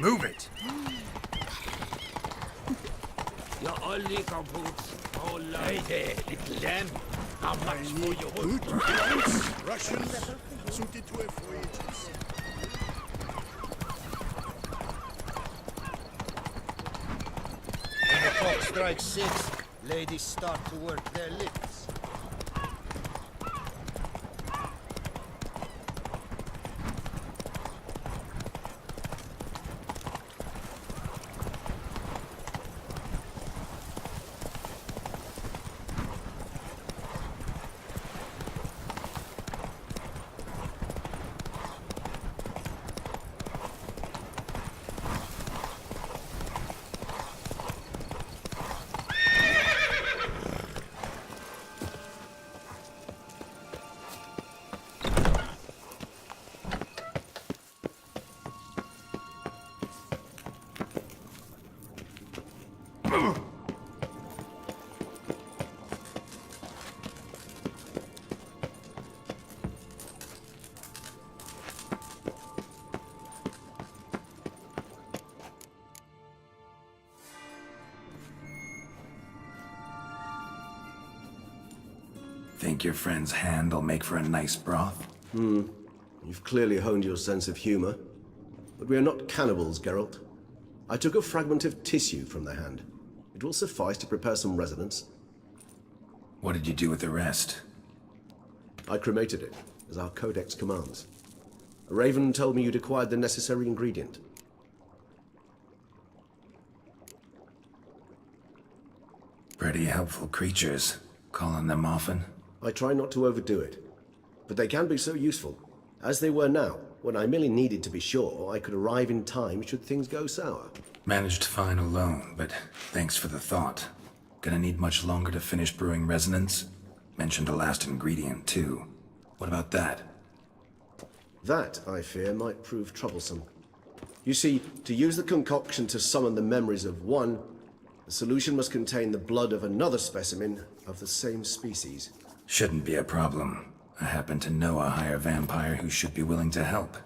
Move it! Ja, alle kaputt. Hey there, little lamb. How much for your wood? Good guns, Russians, suited to a voyage. When the clock strikes 6, ladies start to work their lips. Think your friend's hand will make for a nice broth? You've clearly honed your sense of humor. But we are not cannibals, Geralt. I took a fragment of tissue from the hand. It will suffice to prepare some resonance. What did you do with the rest? I cremated it, as our codex commands. A raven told me you'd acquired the necessary ingredient. Pretty helpful creatures. Call on them often? I try not to overdo it, but they can be so useful, as they were now, when I merely needed to be sure I could arrive in time should things go sour. Managed fine alone, but thanks for the thought. Gonna need much longer to finish brewing resonance? Mentioned a last ingredient, too. What about that? That, I fear, might prove troublesome. You see, to use the concoction to summon the memories of one, the solution must contain the blood of another specimen of the same species. Shouldn't be a problem. I happen to know a higher vampire who should be willing to help.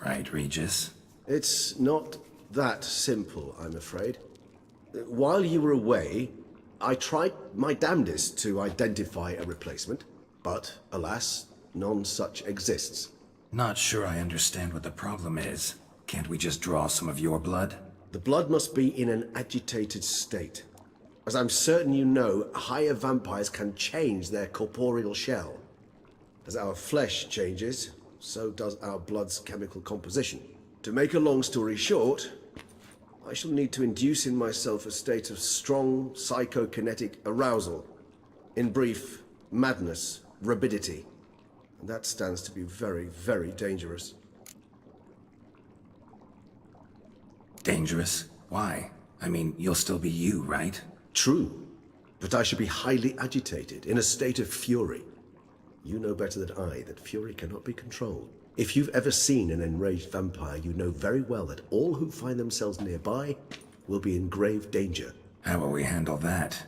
Right, Regis? It's not that simple, I'm afraid. While you were away, I tried my damnedest to identify a replacement, but alas, none such exists. Not sure I understand what the problem is. Can't we just draw some of your blood? The blood must be in an agitated state. As I'm certain you know, higher vampires can change their corporeal shell. As our flesh changes, so does our blood's chemical composition. To make a long story short, I shall need to induce in myself a state of strong psychokinetic arousal. In brief, madness, rabidity. And that stands to be very, very dangerous. Dangerous? Why? I mean, you'll still be you, right? True, but I should be highly agitated, in a state of fury. You know better than I that fury cannot be controlled. If you've ever seen an enraged vampire, you know very well that all who find themselves nearby will be in grave danger. How will we handle that?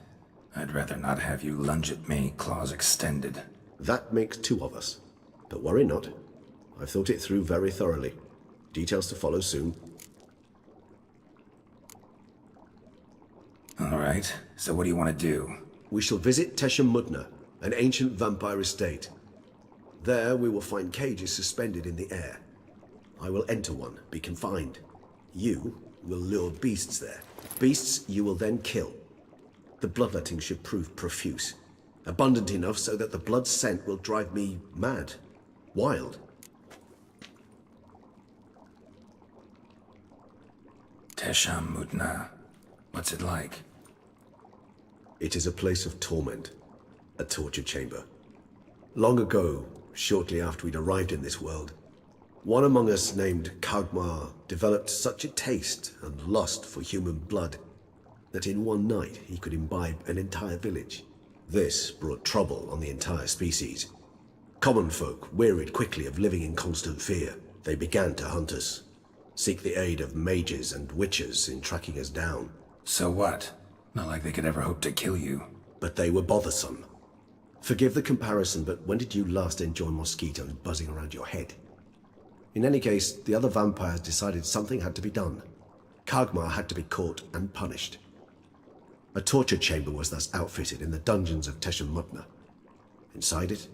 I'd rather not have you lunge at me, claws extended. That makes two of us. But worry not. I've thought it through very thoroughly. Details to follow soon. All right, so what do you want to do? We shall visit Tesha Mudna, an ancient vampire estate. There we will find cages suspended in the air. I will enter one, be confined. You will lure beasts there. Beasts you will then kill. The bloodletting should prove profuse. Abundant enough so that the blood scent will drive me mad. Wild. Tesha Mudna. What's it like? It is a place of torment. A torture chamber. Long ago, shortly after we'd arrived in this world, one among us named Kagmar developed such a taste and lust for human blood that in one night he could imbibe an entire village. This brought trouble on the entire species. Common folk wearied quickly of living in constant fear. They began to hunt us, seek the aid of mages and witches in tracking us down. So what? Not like they could ever hope to kill you. But they were bothersome. Forgive the comparison, but when did you last enjoy mosquitoes buzzing around your head? In any case, the other vampires decided something had to be done. Kagmar had to be caught and punished. A torture chamber was thus outfitted in the dungeons of Toussaint. Inside it,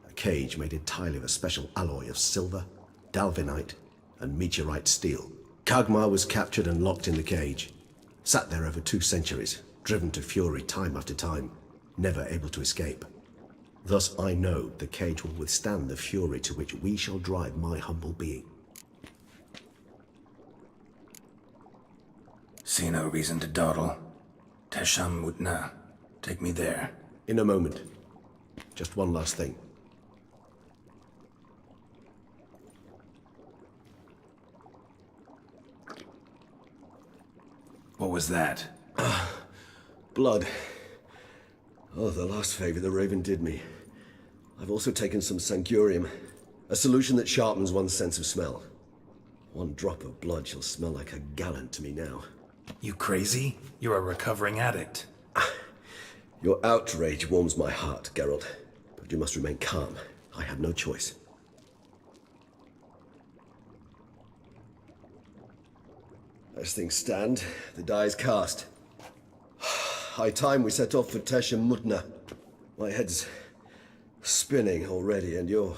a cage made entirely of a special alloy of silver, dalvinite, and meteorite steel. Kagmar was captured and locked in the cage, sat there over 2 centuries, driven to fury time after time, never able to escape. Thus I know the cage will withstand the fury to which we shall drive my humble being. See no reason to dawdle. Toussaint. Take me there. In a moment. Just one last thing. What was that? Blood. Oh, the last favor the Raven did me. I've also taken some Sangurium, a solution that sharpens one's sense of smell. 1 drop of blood shall smell like a gallon to me now. You crazy? You're a recovering addict. Your outrage warms my heart, Geralt. But you must remain calm. I have no choice. As things stand, the die is cast. High time we set off for Toussaint. My head's spinning already, and you're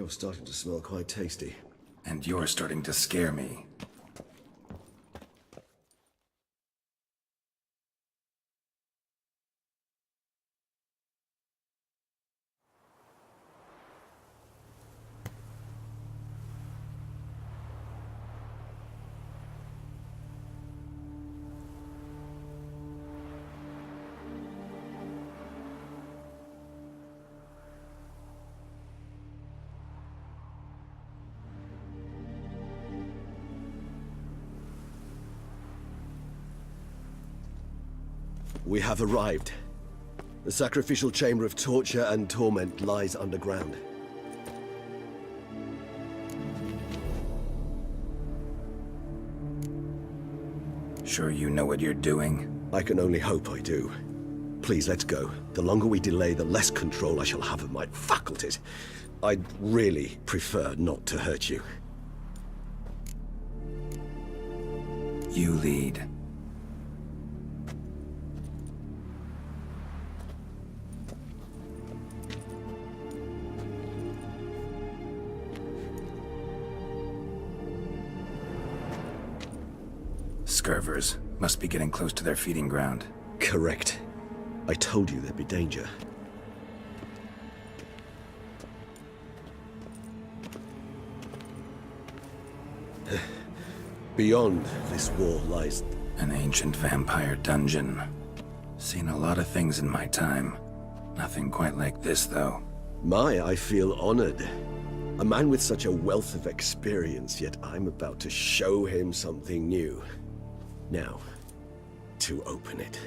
starting to smell quite tasty. And you're starting to scare me. We have arrived. The sacrificial chamber of torture and torment lies underground. Sure you know what you're doing? I can only hope I do. Please, let's go. The longer we delay, the less control I shall have of my faculties. I'd really prefer not to hurt you. You lead. Scurvers must be getting close to their feeding ground. Correct. I told you there'd be danger. Beyond this wall lies... An ancient vampire dungeon. Seen a lot of things in my time. Nothing quite like this, though. I feel honored. A man with such a wealth of experience, yet I'm about to show him something new. Now, to open it.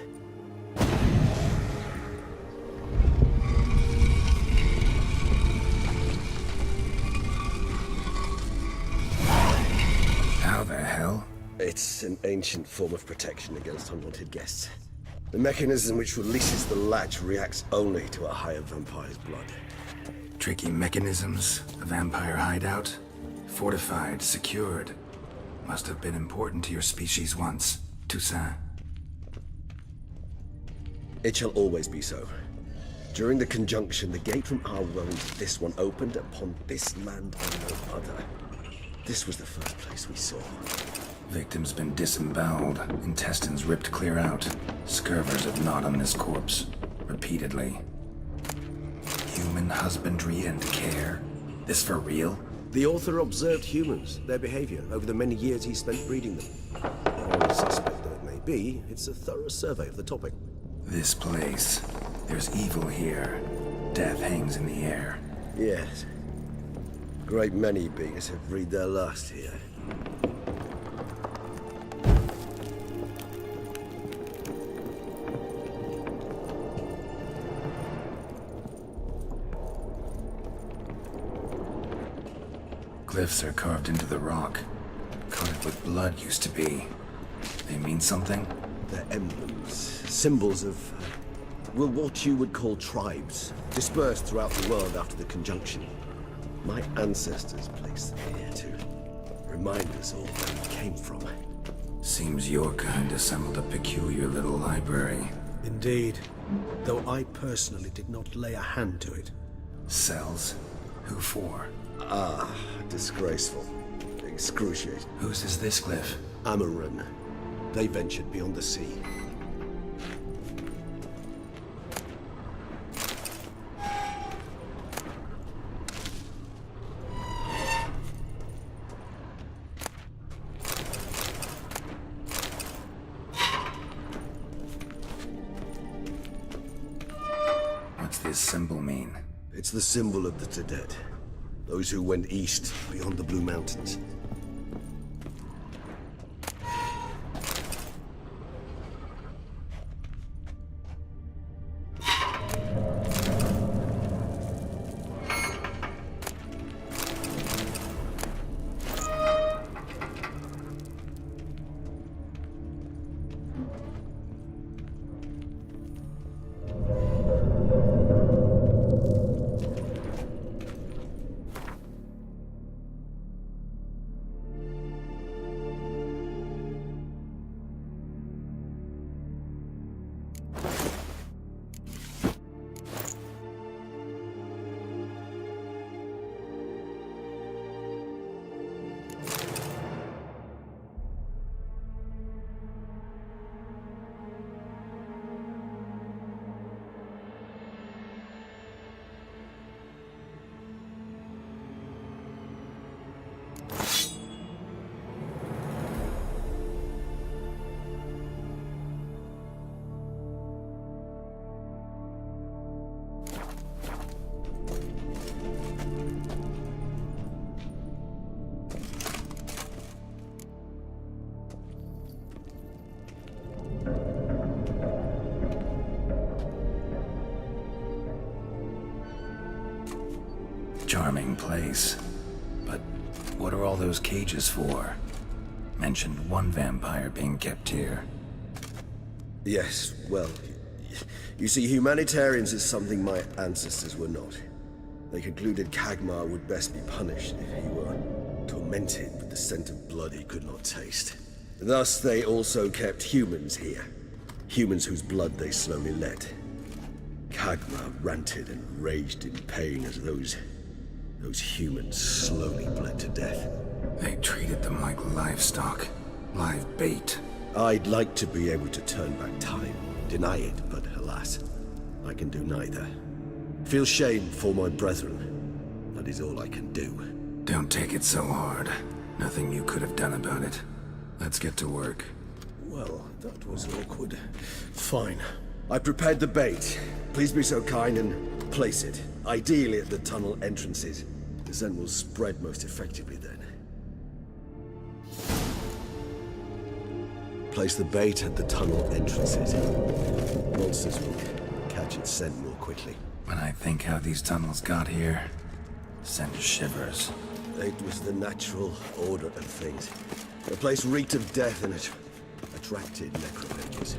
How the hell? It's an ancient form of protection against unwanted guests. The mechanism which releases the latch reacts only to a higher vampire's blood. Tricky mechanisms, a vampire hideout. Fortified, secured. Must have been important to your species once, Toussaint. It shall always be so. During the conjunction, the gate from our world to this one opened upon this land and no other. This was the first place we saw. Victim's been disemboweled, intestines ripped clear out. Scurvers have gnawed on this corpse, repeatedly. Human husbandry and care? This for real? The author observed humans, their behavior, over the many years he spent breeding them. However suspect though it may be, it's a thorough survey of the topic. This place. There's evil here. Death hangs in the air. Yes. A great many beings have breathed their last here. Glyphs are carved into the rock. Coated with blood used to be. They mean something? They're emblems, symbols of, well, what you would call tribes, dispersed throughout the world after the conjunction. My ancestors placed them here to remind us all where we came from. Seems your kind assembled a peculiar little library. Indeed, though I personally did not lay a hand to it. Cells? Who for? Ah, disgraceful. Excruciating. Whose is this cliff? Amaran. They ventured beyond the sea. What's this symbol mean? It's the symbol of the Undead. Those who went east beyond the Blue Mountains. Charming place. But what are all those cages for? Mentioned one vampire being kept here. Yes, well, you see, humanitarians is something my ancestors were not. They concluded Caveman would best be punished if he were tormented with the scent of blood he could not taste. Thus, they also kept humans here. Humans whose blood they slowly let. Caveman ranted and raged in pain as those humans slowly bled to death. They treated them like livestock. Live bait. I'd like to be able to turn back time, deny it, but alas, I can do neither. Feel shame for my brethren. That is all I can do. Don't take it so hard. Nothing you could have done about it. Let's get to work. Well, that was awkward. Fine. I prepared the bait. Please be so kind and place it. Ideally at the tunnel entrances. The scent will spread most effectively then. Place the bait at the tunnel entrances. Monsters will catch its scent more quickly. When I think how these tunnels got here, send shivers. It was the natural order of things. The place reeked of death and it attracted necrophages.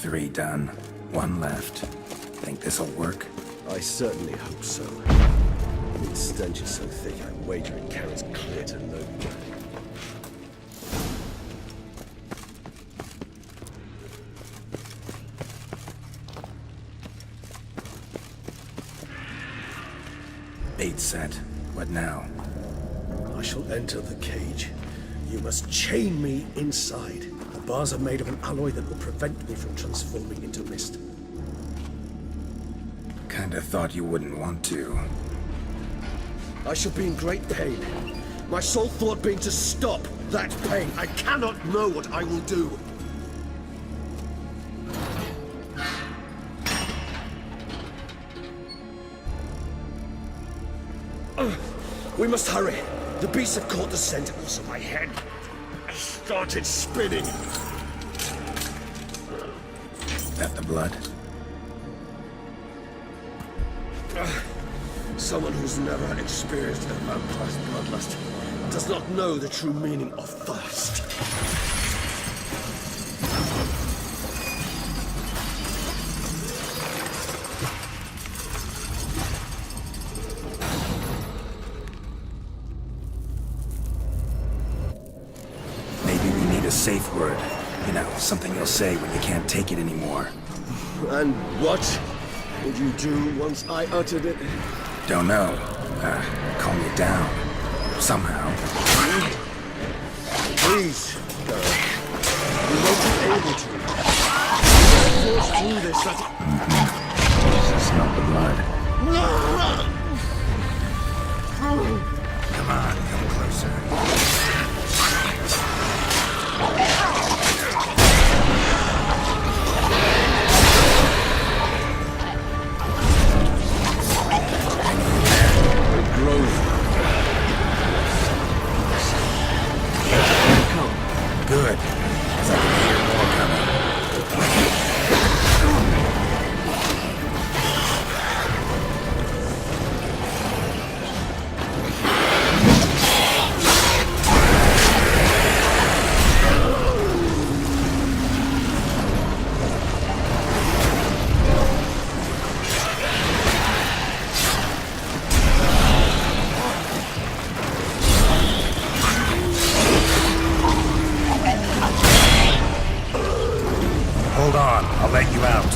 3 done. 1 left. Think this'll work? I certainly hope so. Its stench is so thick, I wager it carries clear to no good. Bait set. What now? I shall enter the cage. You must chain me inside. The bars are made of an alloy that will prevent me from transforming into mist. Kinda thought you wouldn't want to. I shall be in great pain. My sole thought being to stop that pain. I cannot know what I will do. We must hurry. The beasts have caught the scent, also my head started spinning. That the blood? Someone who's never experienced a vampire's bloodlust does not know the true meaning of thirst. Safe word. You know, something you'll say when you can't take it anymore. And what would you do once I uttered it? Don't know. Calm you down. Somehow. Please, Geralt. You won't be able to. You force through this. This is not the blood. Come on, come closer. Good, 'cause I can hear more coming. Hold on, I'll let you out.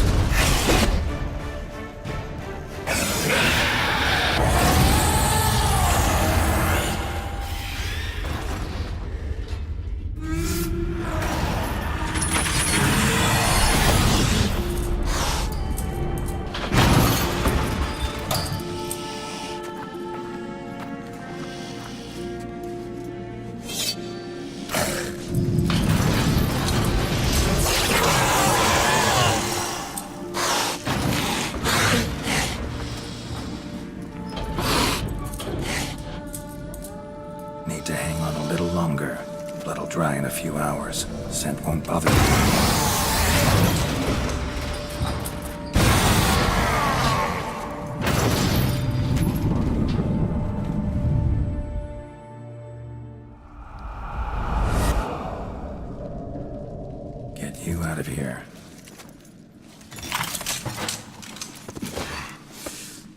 Need to hang on a little longer. Blood'll dry in a few hours. Scent won't bother you. Get you out of here.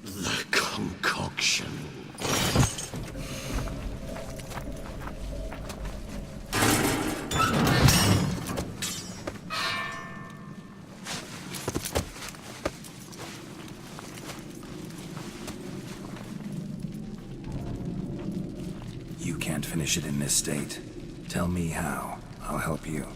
The concoction. You can't finish it in this state. Tell me how. I'll help you.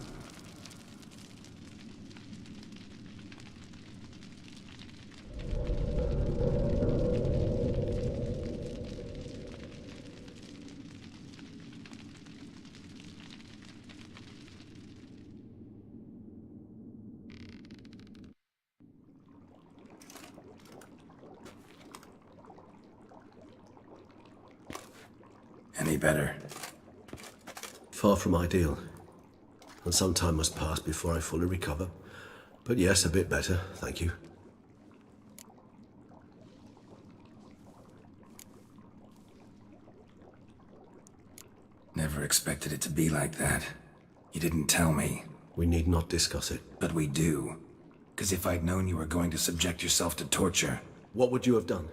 Any better? Far from ideal. And some time must pass before I fully recover. But yes, a bit better, thank you. Never expected it to be like that. You didn't tell me. We need not discuss it. But we do. Because if I'd known you were going to subject yourself to torture, What would you have done?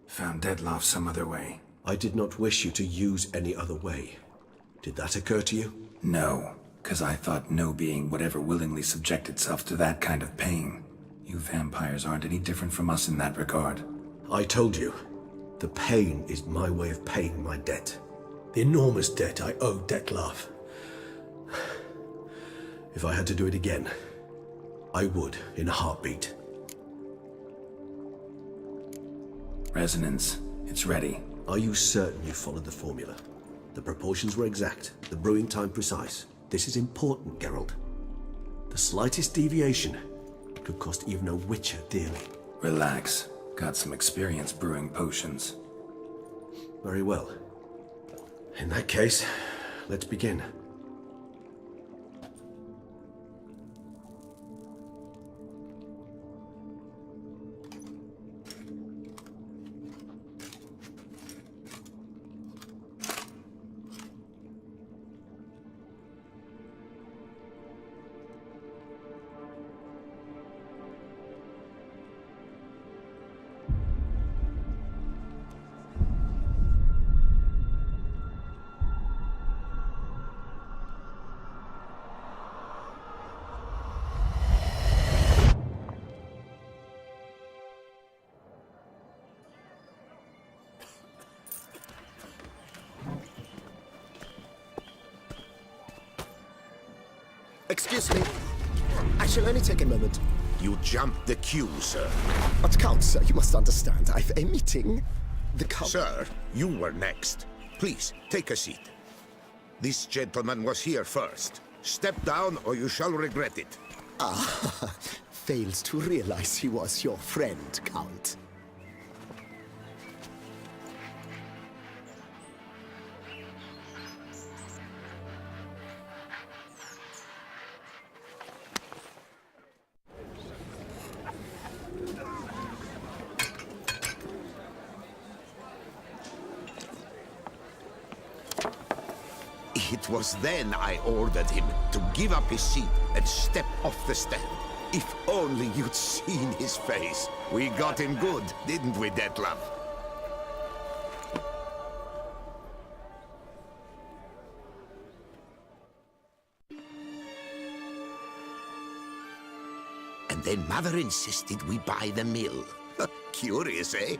found Dettlaff some other way. I did not wish you to use any other way. Did that occur to you? No, because I thought no being would ever willingly subject itself to that kind of pain. You vampires aren't any different from us in that regard. I told you, the pain is my way of paying my debt. The enormous debt I owe Dettlaff. If I had to do it again, I would in a heartbeat. Resonance, it's ready. Are you certain you followed the formula? The proportions were exact, the brewing time precise. This is important, Geralt. The slightest deviation could cost even a witcher dearly. Relax. Got some experience brewing potions. Very well. In that case, let's begin. Excuse me. I shall only take a moment. You jumped the queue, sir. But Count, sir, you must understand. I've a meeting. The Count... Sir, you were next. Please, take a seat. This gentleman was here first. Step down or you shall regret it. Ah, fails to realize he was your friend, Count. It was then I ordered him to give up his seat and step off the stand. If only you'd seen his face. We got him good, didn't we, Dettlaff? And then Mother insisted we buy the mill. Curious, eh?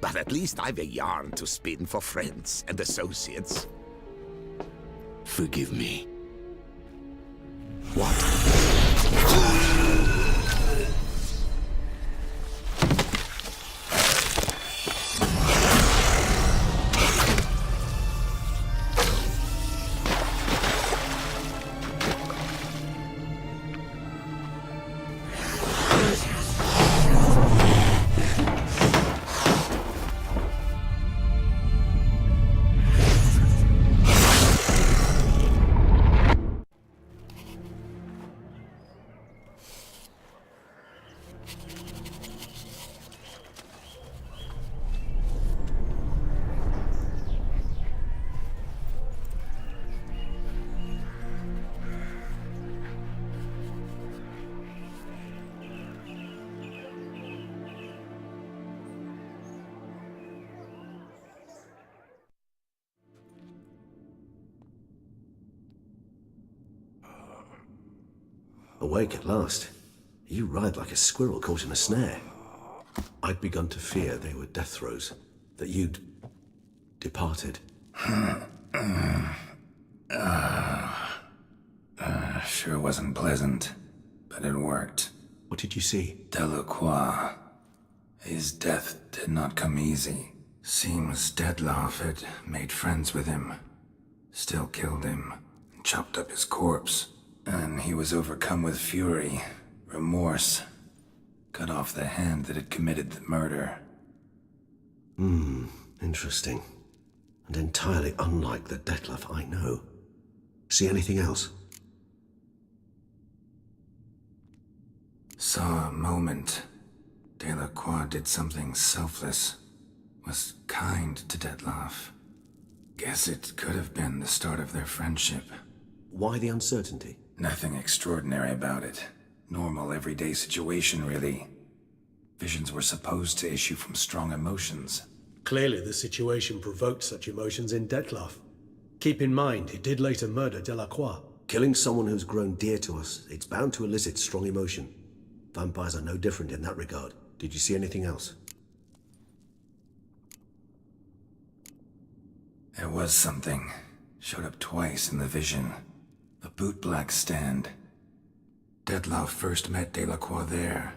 But at least I've a yarn to spin for friends and associates. Forgive me. What? Awake at last. You ride like a squirrel caught in a snare. I'd begun to fear they were death throes, that you'd departed. Sure wasn't pleasant, but it worked. What did you see? Delacroix. His death did not come easy. Seems Dettlaff had made friends with him. Still killed him, chopped up his corpse. And he was overcome with fury, remorse. Cut off the hand that had committed the murder. Interesting. And entirely unlike the Detlef I know. See anything else? Saw a moment. Delacroix did something selfless. Was kind to Detlef. Guess it could have been the start of their friendship. Why the uncertainty? Nothing extraordinary about it. Normal, everyday situation, really. Visions were supposed to issue from strong emotions. Clearly the situation provoked such emotions in Detlef. Keep in mind, he did later murder Delacroix. Killing someone who's grown dear to us, it's bound to elicit strong emotion. Vampires are no different in that regard. Did you see anything else? There was something. Showed up twice in the vision. A bootblack stand. Detlef first met Delacroix there.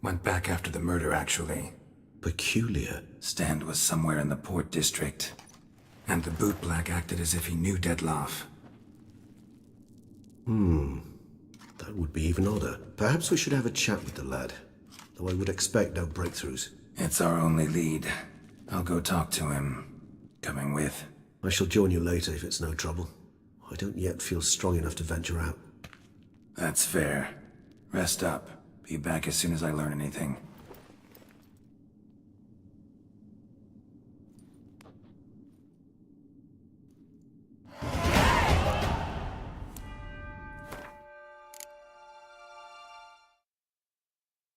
Went back after the murder, actually. Peculiar. Stand was somewhere in the port district. And the bootblack acted as if he knew Detlef. That would be even odder. Perhaps we should have a chat with the lad. Though I would expect no breakthroughs. It's our only lead. I'll go talk to him. Coming with? I shall join you later if it's no trouble. I don't yet feel strong enough to venture out. That's fair. Rest up. Be back as soon as I learn anything.